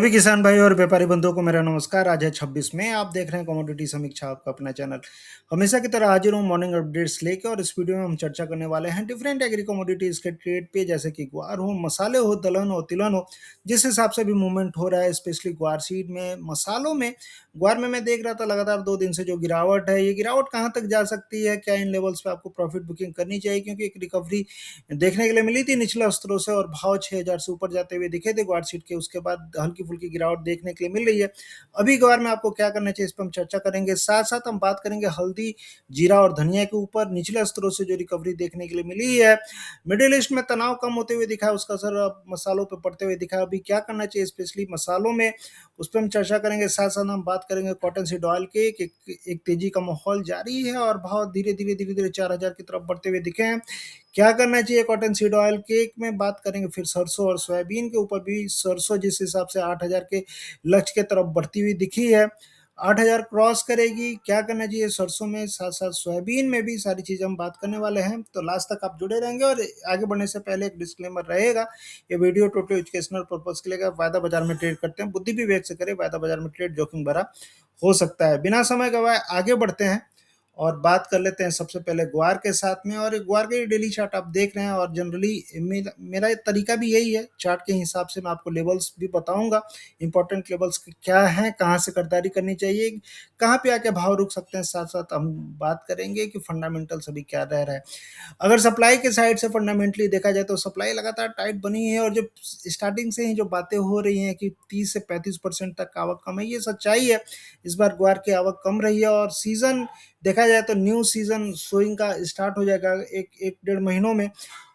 सभी किसान भाई और व्यापारी बंधुओं को मेरा नमस्कार। आज है 26 मई। आप देख रहे हैं कमोडिटी समीक्षा, आपका अपना चैनल। हमेशा की तरह हाजिर हूँ मॉर्निंग अपडेट्स लेके, और इस वीडियो में हम चर्चा करने वाले हैं डिफरेंट एग्री कमोडिटीज के ट्रेड पे, जैसे कि ग्वार हो, मसाले हो, दलहन हो, तिलहन हो, जिस हिसाब से भी मूवमेंट हो रहा है, स्पेशली ग्वार सीड में, मसालों में। ग्वार में मैं देख रहा था लगातार 2 दिन से जो गिरावट है, ये गिरावट कहाँ तक जा सकती है, क्या इन लेवल्स पे आपको प्रॉफिट बुकिंग करनी चाहिए, क्योंकि एक रिकवरी देखने के लिए मिली थी निचले स्तरों से और भाव 6000 से ऊपर जाते हुए दिखे थे ग्वार सीट के। उसके बाद हल्की फुल्की गिरावट देखने के लिए मिल रही है। अभी ग्वार में आपको क्या करना चाहिए, इस पर हम चर्चा करेंगे। साथ साथ हम बात करेंगे हल्दी, जीरा और धनिया के ऊपर निचले स्तरों से जो रिकवरी देखने के लिए मिली है। मिडिल ईस्ट में तनाव कम होते हुए दिखा है, उसका असर अब मसालों पर पड़ते हुए दिखा है। अभी क्या करना चाहिए स्पेशली मसालों में, उस पर हम चर्चा करेंगे। साथ साथ हम बात करेंगे कॉटन सीड ऑयल के। एक तेजी का माहौल जारी है और भाव धीरे धीरे 4000 की तरफ बढ़ते हुए दिखे हैं। क्या करना चाहिए कॉटन सीड ऑयल केक में बात करेंगे। फिर सरसों और सोयाबीन के ऊपर भी, सरसों जिस हिसाब से 8000 के लक्ष्य के तरफ बढ़ती हुई दिखी है, 8000 क्रॉस करेगी, क्या करना चाहिए सरसों में, साथ साथ सोयाबीन में भी, सारी चीज़ हम बात करने वाले हैं। तो लास्ट तक आप जुड़े रहेंगे। और आगे बढ़ने से पहले एक डिस्क्लेमर रहेगा, ये वीडियो टोटल एजुकेशनल पर्पज के लिए वायदा बाजार में ट्रेड करते हैं, बुद्धि विवेक से करें। वायदा बाजार में ट्रेड जोखिम भरा हो सकता है। बिना समय गवाए आगे बढ़ते हैं और बात कर लेते हैं सबसे पहले ग्वार के साथ में। और ग्वार के डेली चार्ट आप देख रहे हैं, और जनरली मेरा तरीका भी यही है, चार्ट के हिसाब से मैं आपको लेवल्स भी बताऊंगा, इंपॉर्टेंट लेवल्स क्या हैं, कहाँ से खरीदारी करनी चाहिए, कहाँ पे आके भाव रुक सकते हैं। साथ साथ हम बात करेंगे कि फंडामेंटल्स अभी क्या रह रहा है। अगर सप्लाई के साइड से फंडामेंटली देखा जाए तो सप्लाई लगातार टाइट बनी है, और जो स्टार्टिंग से ही जो बातें हो रही हैं कि 30 से 35% तक आवक कम है, ये सच्चाई है। इस बार ग्वार की आवक कम रही है, और सीजन देखा जाए तो न्यू सीजन सोइंग का स्टार्ट हो जाएगा एक डेढ़ महीनों में।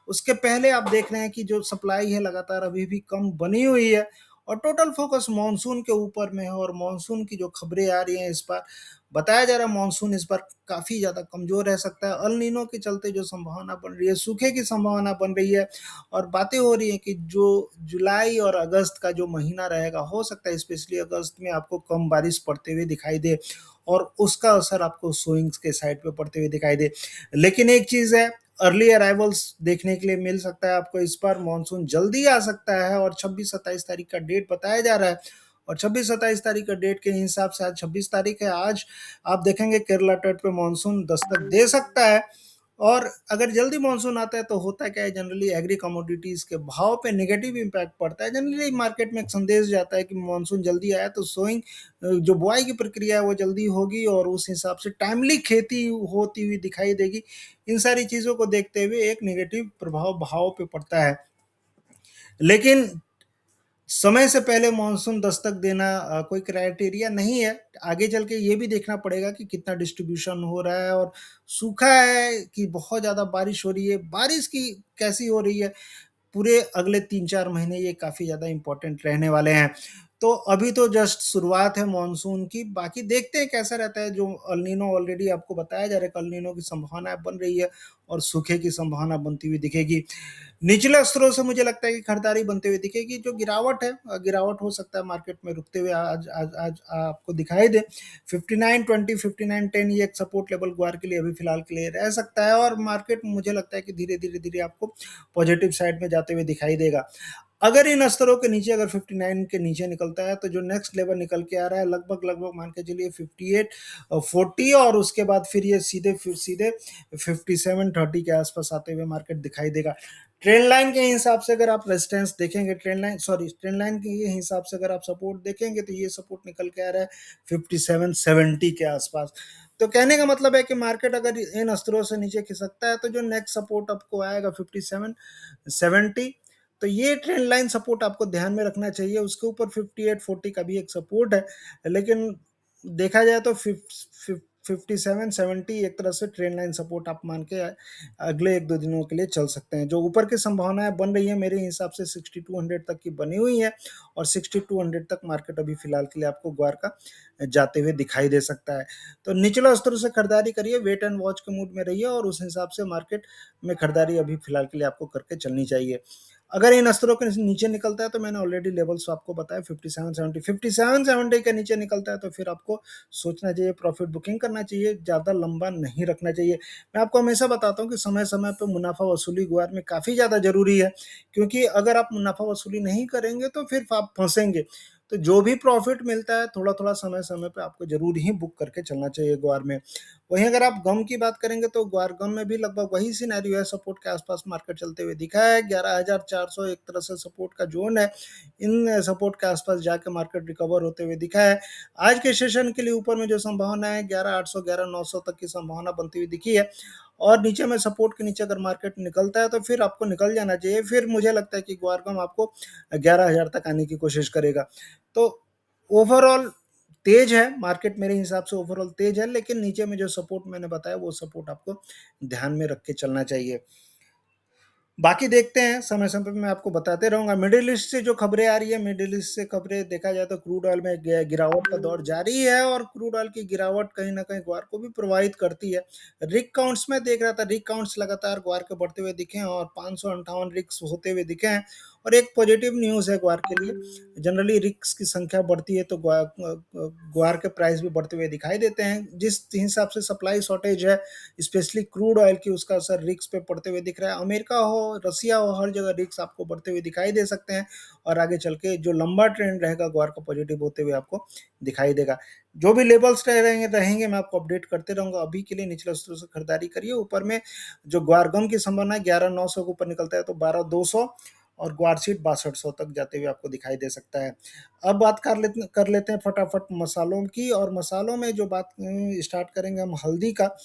उसके पहले आप देख रहे हैं कि जो सप्लाई है लगातार अभी भी कम बनी हुई है, और टोटल फोकस मानसून के ऊपर में है। और मानसून की जो खबरें आ रही हैं, इस बार बताया जा रहा है मानसून इस बार काफ़ी ज़्यादा कमज़ोर रह सकता है। अल नीनो के चलते जो संभावना बन रही है, सूखे की संभावना बन रही है, और बातें हो रही हैं कि जो जुलाई और अगस्त का जो महीना रहेगा, हो सकता है स्पेशली अगस्त में आपको कम बारिश पड़ते हुए दिखाई दे, और उसका असर आपको सोइंग्स के साइड पे पड़ते हुए दिखाई दे। लेकिन एक चीज़ है, अर्ली अराइवल्स देखने के लिए मिल सकता है आपको। इस बार मानसून जल्दी आ सकता है, और 26-27 तारीख का डेट बताया जा रहा है। और 26-27 तारीख का डेट के हिसाब से, आज 26 तारीख है, आज आप देखेंगे केरला तट पे मानसून दस्तक दे सकता है। और अगर जल्दी मानसून आता है तो होता क्या है, जनरली एग्री कमोडिटीज के भाव पे नेगेटिव इम्पैक्ट पड़ता है। जनरली मार्केट में एक संदेश जाता है कि मानसून जल्दी आया तो सोइंग, जो बुआई की प्रक्रिया है वो जल्दी होगी, और उस हिसाब से टाइमली खेती होती हुई दिखाई देगी। इन सारी चीज़ों को देखते हुए एक नेगेटिव प्रभाव भाव पे पड़ता है। लेकिन समय से पहले मानसून दस्तक देना कोई क्राइटेरिया नहीं है। आगे चल के ये भी देखना पड़ेगा कि कितना डिस्ट्रीब्यूशन हो रहा है, और सूखा है कि बहुत ज़्यादा बारिश हो रही है, बारिश की कैसी हो रही है। पूरे अगले 3-4 महीने ये काफ़ी ज़्यादा इम्पोर्टेंट रहने वाले हैं। तो अभी तो जस्ट शुरुआत है मानसून की, बाकी देखते हैं कैसा रहता है। जो अल नीनो ऑलरेडी आपको बताया जा रहा है कि अल नीनो की संभावना बन रही है, और सूखे की संभावना बनती हुई दिखेगी। निचले स्तरों से मुझे लगता है कि खरीदारी बनते हुए दिखेगी। जो गिरावट है, गिरावट हो सकता है मार्केट में रुकते हुए आज आज आज आपको दिखाई दे। 5920 5910 ये एक सपोर्ट लेवल ग्वार के लिए अभी फिलहाल के लिए रह सकता है, और मार्केट मुझे लगता है कि धीरे धीरे आपको पॉजिटिव साइड में जाते हुए दिखाई देगा। अगर इन स्तरों के नीचे, अगर 59 के नीचे निकलता है, तो जो नेक्स्ट लेवल निकल के आ रहा है लगभग लगभग मान के चलिए 58 40, और उसके बाद फिर ये सीधे 5730 के आसपास आते हुए मार्केट दिखाई देगा। ट्रेंड लाइन के हिसाब से अगर आप रेजिस्टेंस देखेंगे, ट्रेंड लाइन के हिसाब से अगर आप सपोर्ट देखेंगे, तो ये सपोर्ट निकल के आ रहा है 5770 के आसपास। तो कहने का मतलब है कि मार्केट अगर इन स्तरों से नीचे खिसकता है, तो जो नेक्स्ट सपोर्ट आपको आएगा 5770, तो ये ट्रेंड लाइन सपोर्ट आपको ध्यान में रखना चाहिए। उसके ऊपर 5840 का भी एक सपोर्ट है, लेकिन देखा जाए तो 5770 एक तरह से ट्रेंड लाइन सपोर्ट आप मान के अगले 1-2 दिनों के लिए चल सकते हैं। जो ऊपर की संभावनाएं बन रही है मेरे हिसाब से 6200 तक की बनी हुई है, और 6200 तक मार्केट अभी फिलहाल के लिए आपको ग्वार का जाते हुए दिखाई दे सकता है। तो निचला स्तर से खरीदारी करिए, वेट एंड वॉच के मूड में रहिए, और उस हिसाब से मार्केट में खरीदारी अभी फिलहाल के लिए आपको करके चलनी चाहिए। अगर इन स्तरों के नीचे निकलता है, तो मैंने ऑलरेडी लेवल्स आपको बताया 5770 के नीचे निकलता है, तो फिर आपको सोचना चाहिए, प्रॉफिट बुकिंग करना चाहिए, ज़्यादा लंबा नहीं रखना चाहिए। मैं आपको हमेशा बताता हूँ कि समय समय पर मुनाफा वसूली ग्वार में काफ़ी ज़्यादा ज़रूरी है, क्योंकि अगर आप मुनाफा वसूली नहीं करेंगे तो फिर आप फंसेंगे। तो जो भी प्रॉफिट मिलता है थोड़ा-थोड़ा समय-समय पे आपको ज़रूर ही बुक करके चलना चाहिए ग्वार में। वहीं अगर आप गम की बात करेंगे तो ग्वार गम में भी लगभग वही सिनेरियो है, सपोर्ट के आसपास मार्केट चलते हुए दिखा है। 11,400 एक तरह से सपोर्ट का ज़ोन है। इन सपोर्ट के आसपास जाके मार्केट रिकवर होते हुए दिखा है। आज के सेशन के लिए ऊपर में जो संभावना है 11,800 11,900 तक की संभावना बनती हुई दिखी है और नीचे में सपोर्ट के नीचे अगर मार्केट निकलता है तो फिर आपको निकल जाना चाहिए। फिर मुझे लगता है कि ग्वारगम आपको 11,000 तक आने की कोशिश करेगा। तो ओवरऑल तेज है मार्केट, मेरे हिसाब से ओवरऑल तेज है, लेकिन नीचे में जो सपोर्ट मैंने बताया वो सपोर्ट आपको ध्यान में रख के चलना चाहिए। बाकी देखते हैं, समय-समय पे मैं आपको बताते रहूँगा। मिडल ईस्ट से जो खबरें आ रही है, मिडल ईस्ट से खबरें देखा जाए तो क्रूड ऑयल में गिरावट का दौर जारी है और क्रूड ऑयल की गिरावट कहीं न कहीं ग्वार को भी प्रभावित करती है। रिग काउंट्स में देख रहा था, रिग काउंट्स लगातार ग्वार के बढ़ते हुए दिखे हैं और 558 रिग्स होते हुए दिखे हैं और एक पॉजिटिव न्यूज़ है ग्वार के लिए। जनरली रिग्स की संख्या बढ़ती है तो ग्वार के प्राइस भी बढ़ते हुए दिखाई देते हैं। जिस हिसाब से सप्लाई शॉर्टेज है, स्पेशली क्रूड ऑयल की, उसका असर रिग्स पे पड़ते हुए दिख रहा है। अमेरिका हो, रसिया हो, हर जगह रिग्स आपको बढ़ते हुए दिखाई दे सकते हैं और आगे चल के जो लंबा ट्रेंड रहेगा ग्वार का पॉजिटिव होते हुए आपको दिखाई देगा। जो भी लेवल्स रहेंगे मैं आपको अपडेट करते रहूँगा। अभी के लिए निचले स्तरों से खरीदारी करिए। ऊपर में जो ग्वारगम की संभावना है 11,900 के ऊपर निकलता है तो 12,200 और ग्वारसीड 6200 तक जाते हुए आपको दिखाई दे सकता है। अब बात कर लेते हैं फटाफट मसालों की, और मसालों में जो बात स्टार्ट करेंगे हम हल्दी का।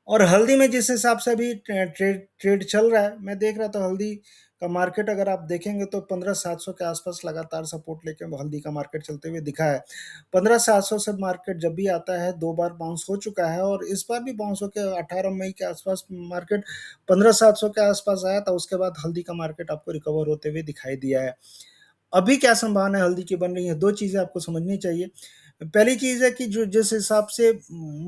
और हल्दी में जिस हिसाब से अभी ट्रेड ट्रेड चल रहा है, मैं देख रहा था हल्दी का मार्केट अगर आप देखेंगे तो 15,700 के आसपास लगातार सपोर्ट लेके हल्दी का मार्केट चलते हुए दिखा है। 15,700 से मार्केट जब भी आता है 2 बार बाउंस हो चुका है और इस बार भी बाउंस होकर 18 मई के आसपास मार्केट 15,700 के आसपास आया था। उसके बाद हल्दी का मार्केट आपको रिकवर होते हुए दिखाई दिया है। अभी क्या संभावना है हल्दी की बन रही है, 2 चीज़ें आपको समझनी चाहिए। पहली चीज़ है कि जो जिस हिसाब से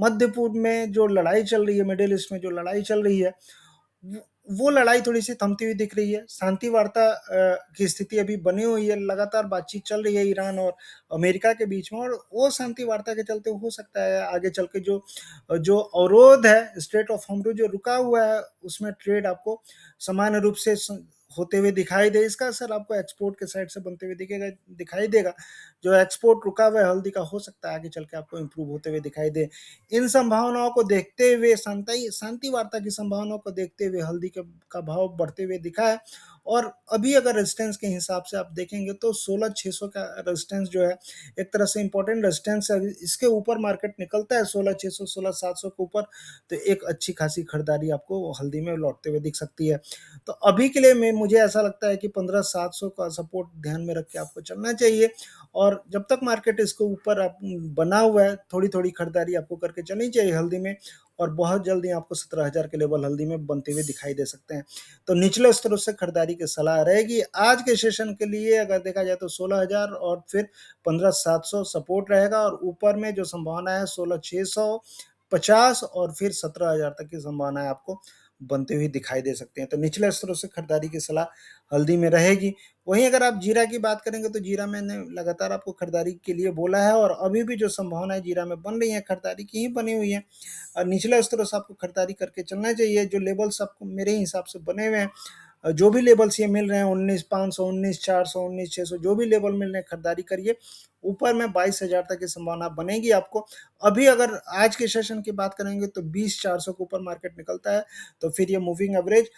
मध्य पूर्व में जो लड़ाई चल रही है, मिडल ईस्ट में जो लड़ाई चल रही है, वो वो लड़ाई थोड़ी-सी थमती हुई दिख रही है। शांति वार्ता की स्थिति अभी बनी हुई है, लगातार बातचीत चल रही है ईरान और अमेरिका के बीच में और वो शांति वार्ता के चलते हो सकता है आगे चल के जो अवरोध है, स्ट्रेट ऑफ हॉर्मुज़ जो रुका हुआ है, उसमें ट्रेड आपको सामान्य रूप से होते हुए दिखाई दे। इसका असर आपको एक्सपोर्ट के साइड से बनते हुए दिखाई देगा। जो एक्सपोर्ट रुका हुआ है हल्दी का, हो सकता है आगे चल के आपको इम्प्रूव होते हुए दिखाई दे। इन संभावनाओं को देखते हुए, शांति वार्ता की संभावनाओं को देखते हुए हल्दी का भाव बढ़ते हुए दिखा है और अभी अगर रेजिस्टेंस के हिसाब से आप देखेंगे तो 16,600 का रेजिस्टेंस जो है एक तरह से इंपॉर्टेंट रेजिस्टेंस है। इसके ऊपर मार्केट निकलता है 16,600 16,700 के ऊपर तो एक अच्छी खासी खरीदारी आपको हल्दी में लौटते हुए दिख सकती है। तो अभी के लिए मुझे ऐसा लगता है कि 15,700 का सपोर्ट ध्यान में रख के आपको चलना चाहिए और जब तक मार्केट इसके ऊपर बना हुआ है, थोड़ी-थोड़ी खरीदारी आपको करके चलनी चाहिए हल्दी में और बहुत जल्दी आपको 17,000 के लेवल हल्दी में बनते हुए दिखाई दे सकते हैं। तो निचले स्तरों से खरीदारी की सलाह रहेगी। आज के सेशन के लिए अगर देखा जाए तो 16,000 और फिर 15,700 सपोर्ट रहेगा और ऊपर में जो संभावना है 16,650 और फिर 17,000 तक की संभावना है आपको बनते हुए दिखाई दे सकते हैं। तो निचले स्तरों से खरीदारी की सलाह हल्दी में रहेगी। वहीं अगर आप जीरा की बात करेंगे तो जीरा मैंने लगातार आपको खरीदारी के लिए बोला है और अभी भी जो संभावना है जीरा में बन रही है, खरीदारी की ही बनी हुई है और निचले स्तरों से आपको खरीदारी करके चलना चाहिए। जो लेवल्स आपको मेरे हिसाब से बने हुए हैं, जो भी लेवल्स ये मिल रहे हैं 19,500 19,400 19,600 जो भी लेवल मिल रहे हैं खरीदारी करिए। ऊपर में 22,000 तक की संभावना बनेगी आपको। अभी अगर आज के सेशन की बात करेंगे तो 20,400 के ऊपर मार्केट निकलता है तो फिर ये मूविंग एवरेज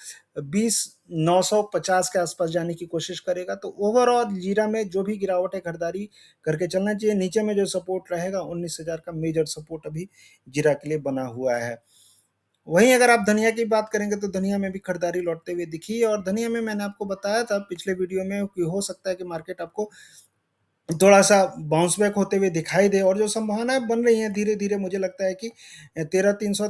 20,950 के आसपास जाने की कोशिश करेगा। तो ओवरऑल जीरा में जो भी गिरावट है खरीदारी करके चलना चाहिए। नीचे में जो सपोर्ट रहेगा 19,000 का मेजर सपोर्ट अभी जीरा के लिए बना हुआ है। वहीं अगर आप धनिया की बात करेंगे तो धनिया में भी खरीदारी लौटते हुए दिखी है और धनिया में मैंने आपको बताया था पिछले वीडियो में कि हो सकता है कि मार्केट आपको थोड़ा-सा बाउंस बैक होते हुए दिखाई दे और जो संभावनाएँ बन रही हैं धीरे-धीरे, मुझे लगता है कि 13,300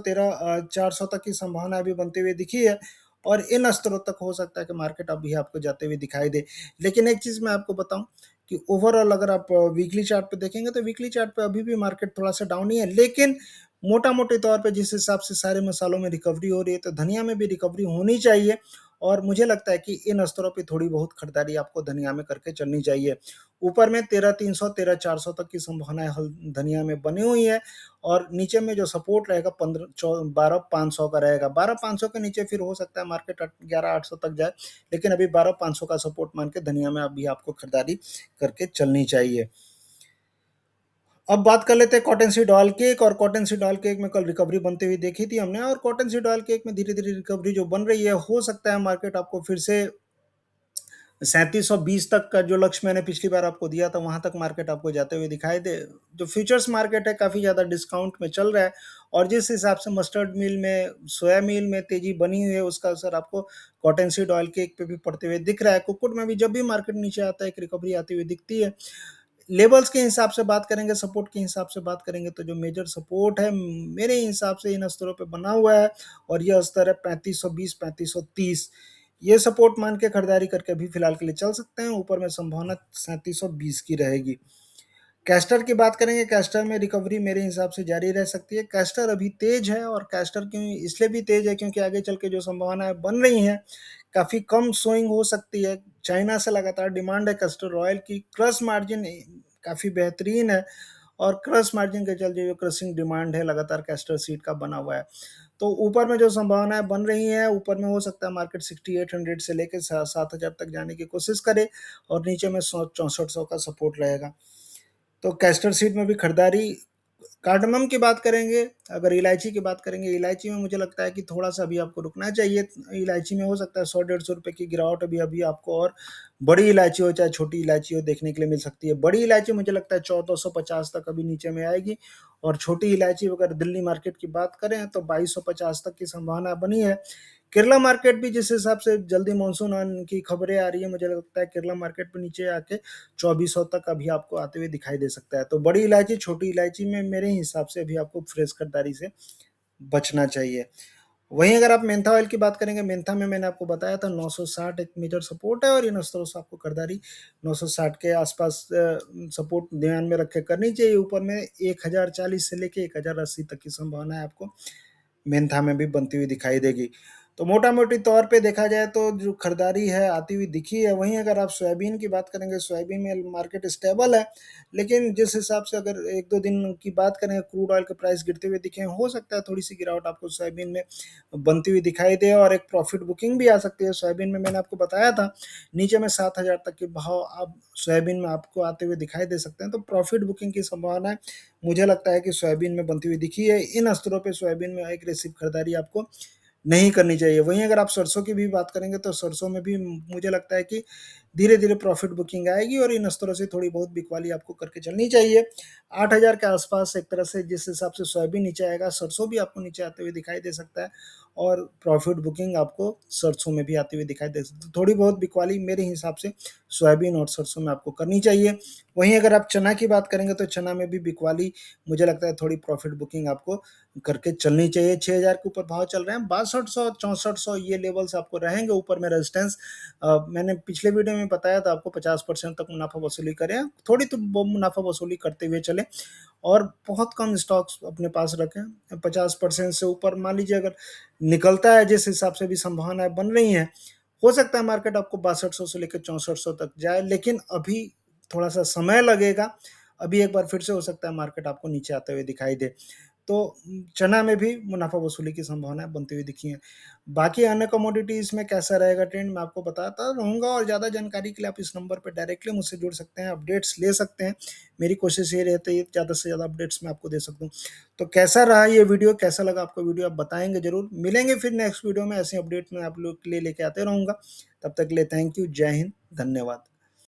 400 तक की संभावना अभी बनते हुए दिखी है और इन स्तरों तक हो सकता है कि मार्केट अभी आपको जाते हुए दिखाई दे। लेकिन एक चीज़ मैं आपको बताऊँ कि ओवरऑल अगर आप वीकली चार्ट पे देखेंगे तो वीकली चार्ट पे अभी भी मार्केट थोड़ा-सा डाउन ही है। लेकिन मोटा-मोटे तौर पे जिस हिसाब से सारे मसालों में रिकवरी हो रही है तो धनिया में भी रिकवरी होनी चाहिए और मुझे लगता है कि इन स्तरों पे थोड़ी बहुत खरीदारी आपको धनिया में करके चलनी चाहिए। ऊपर में 13,300 13,400 तक की संभावनाएँ धनिया में बनी हुई है और नीचे में जो सपोर्ट रहेगा 12,500 का रहेगा। 12,500 के नीचे फिर हो सकता है मार्केट 11,800 तक जाए, लेकिन अभी 12,500 का सपोर्ट मान के धनिया में अभी आपको खरीदारी करके चलनी चाहिए। अब बात कर लेते हैं कॉटन सीड ऑयल केक। और कॉटन सीड ऑयल केक में कल रिकवरी बनती हुई देखी थी हमने, और कॉटन सीड ऑयल केक में धीरे धीरे रिकवरी जो बन रही है, हो सकता है मार्केट आपको फिर से 3720 तक का जो लक्ष्य मैंने पिछली बार आपको दिया था, वहां तक मार्केट आपको जाते हुए दिखाई दे। जो फ्यूचर्स मार्केट है काफी ज्यादा डिस्काउंट में चल रहा है, और जिस हिसाब से मस्टर्ड मिल में, सोया मिल में तेजी बनी हुई है, उसका असर आपको कॉटन सीड ऑयल केक पे भी पड़ते हुए दिख रहा है। कुक्कुट में भी जब भी मार्केट नीचे आता है एक रिकवरी आती हुई दिखती है। लेवल्स के हिसाब से बात करेंगे, सपोर्ट के हिसाब से बात करेंगे, तो जो मेजर सपोर्ट है मेरे हिसाब से इन स्तरों पे बना हुआ है, और यह स्तर है 3520 3530। ये सपोर्ट मान के खरीदारी करके अभी फिलहाल के लिए चल सकते हैं। ऊपर में संभावना 3720 की रहेगी। कैस्टर की बात करेंगे, कैस्टर में रिकवरी मेरे हिसाब से जारी रह सकती है। कैस्टर अभी तेज है, और कैस्टर क्यों इसलिए भी तेज है क्योंकि आगे चल के जो संभावनाएं बन रही हैं काफ़ी कम स्विंग हो सकती है। चाइना से लगातार डिमांड है कैस्टर ऑयल की, क्रश मार्जिन काफ़ी बेहतरीन है, और क्रश मार्जिन के चलते जो क्रशिंग डिमांड है लगातार कैस्टर सीड का बना हुआ है। तो ऊपर में जो संभावनाएं बन रही हैं, ऊपर में हो सकता है मार्केट 6800 से लेकर 7,000 तक जाने की कोशिश करे, और नीचे में 6400 का सपोर्ट रहेगा। तो कैस्टर सीड में भी खरीदारी। कार्डमम की बात करेंगे, अगर इलायची की बात करेंगे, इलायची में मुझे लगता है कि थोड़ा सा अभी आपको रुकना चाहिए। इलायची में हो सकता है 100-150 रुपए की गिरावट अभी अभी आपको, और बड़ी इलायची हो चाहे छोटी इलायची हो, देखने के लिए मिल सकती है। बड़ी इलायची मुझे लगता है 1450 तक अभी नीचे में आएगी, और छोटी इलायची अगर दिल्ली मार्केट की बात करें तो 2250 तक की संभावना बनी है। केरला मार्केट भी जिस हिसाब से जल्दी मानसून आने की खबरें आ रही है, मुझे लगता है केरला मार्केट पे नीचे आके 2400 तक अभी आपको आते हुए दिखाई दे सकता है। तो बड़ी इलायची छोटी इलायची में मेरे हिसाब से अभी आपको फ्रेश खरीदारी से बचना चाहिए। वहीं अगर आप मेंथा ऑयल की बात करेंगे, मेंथा में मैंने आपको बताया था 960 एक मेजर सपोर्ट है, और इन स्तरों से आपको खरीदारी 960 के आसपास सपोर्ट ध्यान में रख के करनी चाहिए। ऊपर में 1040 से लेके 1080 तक की संभावना है आपको मेंथा में भी बनती हुई दिखाई देगी। तो मोटा-मोटी तौर पे देखा जाए तो जो खरीदारी है आती हुई दिखी है। वहीं अगर आप सोयाबीन की बात करेंगे, सोयाबीन में मार्केट स्टेबल है, लेकिन जिस हिसाब से अगर 1-2 दिन की बात करें, क्रूड ऑयल के प्राइस गिरते हुए दिखे, हो सकता है थोड़ी-सी गिरावट आपको सोयाबीन में बनती हुई दिखाई दे, और एक प्रॉफिट बुकिंग भी आ सकती है सोयाबीन में। मैंने आपको बताया था नीचे में 7,000 तक के भाव आप सोयाबीन में आपको आते हुए दिखाई दे सकते हैं, तो प्रॉफिट बुकिंग की संभावना मुझे लगता है कि सोयाबीन में बनती हुई दिखी है। इन स्तरों पे सोयाबीन में एग्रेसिव खरीदारी आपको नहीं करनी चाहिए। वहीं अगर आप सरसों की भी बात करेंगे, तो सरसों में भी मुझे लगता है कि धीरे-धीरे प्रॉफिट बुकिंग आएगी, और इन स्तरों से थोड़ी बहुत बिकवाली आपको करके चलनी चाहिए। 8,000 के आसपास एक तरह से जिस हिसाब से सोयाबीन नीचे आएगा, सरसों भी आपको नीचे आते हुए दिखाई दे सकता है, और प्रॉफिट बुकिंग आपको सरसों में भी आती हुई दिखाई दे सकती है। थोड़ी बहुत बिकवाली मेरे हिसाब से सोयाबीन और सरसों में आपको करनी चाहिए। वहीं अगर आप चना की बात करेंगे, तो चना में भी बिकवाली मुझे लगता है थोड़ी प्रॉफिट बुकिंग आपको करके चलनी चाहिए। 6,000 के ऊपर भाव चल रहे हैं, 6200 6400 ये लेवल्स आपको रहेंगे। ऊपर में रेजिस्टेंस मैंने पिछले वीडियो में बताया था आपको 50% तक मुनाफा वसूली करें, थोड़ी तो मुनाफा वसूली करते हुए चले, और बहुत कम स्टॉक्स अपने पास रखें। 50% से ऊपर मान लीजिए अगर निकलता है, जिस हिसाब से भी संभावनाएं बन रही हैं, हो सकता है मार्केट आपको 6200 से लेकर 6400 तक जाए, लेकिन अभी थोड़ा सा समय लगेगा। अभी एक बार फिर से हो सकता है मार्केट आपको नीचे आते हुए दिखाई दे। तो चना में भी मुनाफा वसूली की संभावनाएं बनती हुई दिखी हैं। बाकी अन्य कमोडिटीज में कैसा रहेगा ट्रेंड, मैं आपको बताता रहूंगा, और ज़्यादा जानकारी के लिए आप इस नंबर पर डायरेक्टली मुझसे जुड़ सकते हैं, अपडेट्स ले सकते हैं। मेरी कोशिश ये रहती है ज़्यादा से ज़्यादा अपडेट्स मैं आपको दे सकूँ। तो कैसा रहा ये वीडियो, कैसा लगा आपको वीडियो, आप बताएंगे जरूर। मिलेंगे फिर नेक्स्ट वीडियो में, ऐसे अपडेट मैं आप लोग के लिए लेके आते रहूँगा। तब तक के लिए थैंक यू, जय हिंद, धन्यवाद।